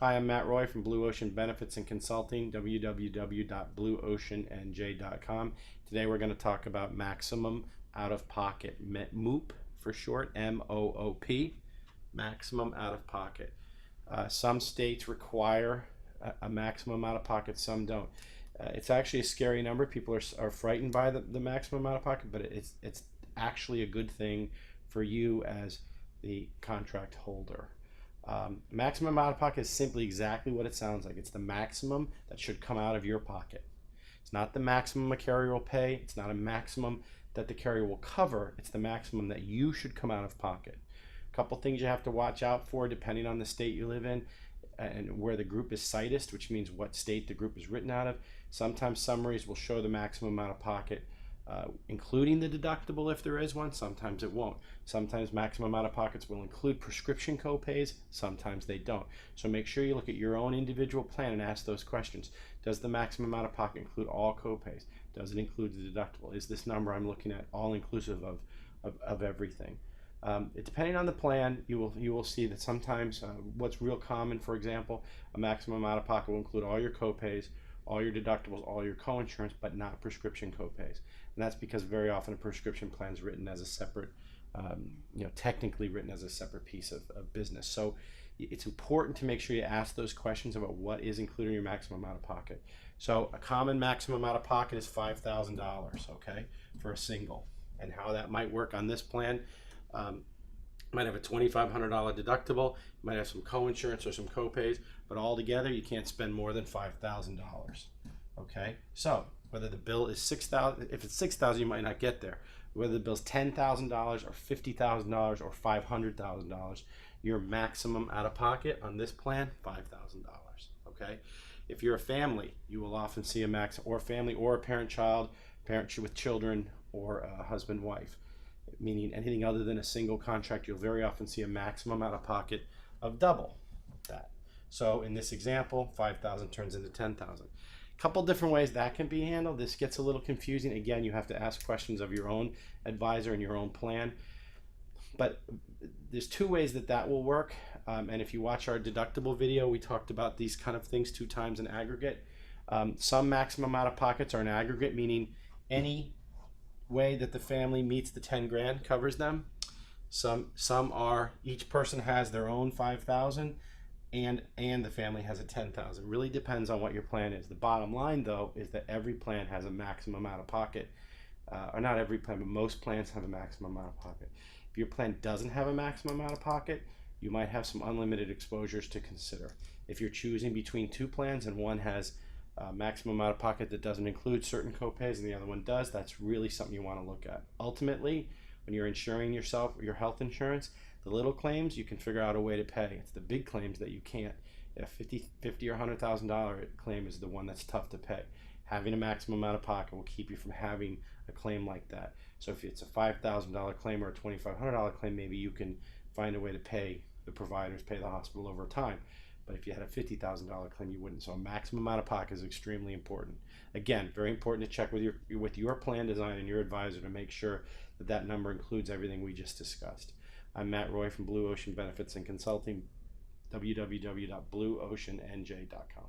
Hi, I'm Matt Roy from Blue Ocean Benefits and Consulting, www.blueoceannj.com. Today we're going to talk about maximum out-of-pocket, MOOP for short, M-O-O-P, maximum out-of-pocket. Some states require a maximum out-of-pocket, some don't. It's actually a scary number. People are frightened by the maximum out-of-pocket, but it's actually a good thing for you as the contract holder. Maximum out of pocket is simply exactly what it sounds like. It's the maximum that should come out of your pocket. It's not the maximum a carrier will pay. It's not a maximum that the carrier will cover. It's the maximum that you should come out of pocket. A couple things you have to watch out for depending on the state you live in and where the group is citist, which means what state the group is written out of. Sometimes summaries will show the maximum out of pocket, including the deductible if there is one. Sometimes it won't. Sometimes maximum out of pockets will include prescription copays. Sometimes they don't. So make sure you look at your own individual plan and ask those questions. Does the maximum out of pocket include all copays? Does it include the deductible? Is this number I'm looking at all inclusive of everything? Depending on the plan, you will see that sometimes what's real common, for example, a maximum out of pocket will include all your copays, all your deductibles, all your coinsurance, but not prescription copays. And that's because very often a prescription plan is written as a separate, technically written as a separate piece of business. So it's important to make sure you ask those questions about what is included in your maximum out of pocket. So a common maximum out of pocket is $5,000, okay, for a single. And how that might work on this plan, might have a $2,500 deductible, might have some coinsurance or some copays, but altogether you can't spend more than $5,000. Okay, so whether the bill is $6,000, if it's $6,000, you might not get there. Whether the bill's $10,000 or $50,000 or $500,000, your maximum out of pocket on this plan, $5,000. Okay, if you're a family, you will often see a max, or family, or a parent-child, parent with children, or a husband-wife. Meaning anything other than a single contract, you'll very often see a maximum out of pocket of double that. So in this example, 5,000 turns into 10,000. Couple different ways that can be handled. This gets a little confusing. Again, you have to ask questions of your own advisor and your own plan. But there's two ways that will work. And if you watch our deductible video, we talked about these kind of things 2 times in aggregate. Some maximum out of pockets are in aggregate, meaning any way that the family meets the 10 grand covers them. Some are, each person has their own 5,000 and the family has a 10,000. Really depends on what your plan is. The bottom line though is that every plan has a maximum out of pocket, or not every plan, but most plans have a maximum out of pocket. If your plan doesn't have a maximum out of pocket, you might have some unlimited exposures to consider. If you're choosing between 2 plans and one has maximum out of pocket that doesn't include certain copays and the other one does, that's really something you want to look at. Ultimately, when you're insuring yourself, your health insurance, the little claims you can figure out a way to pay. It's the big claims that you can't. A $50 or $100,000 claim is the one that's tough to pay. Having a maximum out of pocket will keep you from having a claim like that. So if it's a $5,000 claim or a $2,500 claim, maybe you can find a way to pay the providers, pay the hospital over time. But if you had a $50,000 claim, you wouldn't. So a maximum out of pocket is extremely important. Again, very important to check with your plan design and your advisor to make sure that that number includes everything we just discussed. I'm Matt Roy from Blue Ocean Benefits and Consulting, www.blueoceannj.com.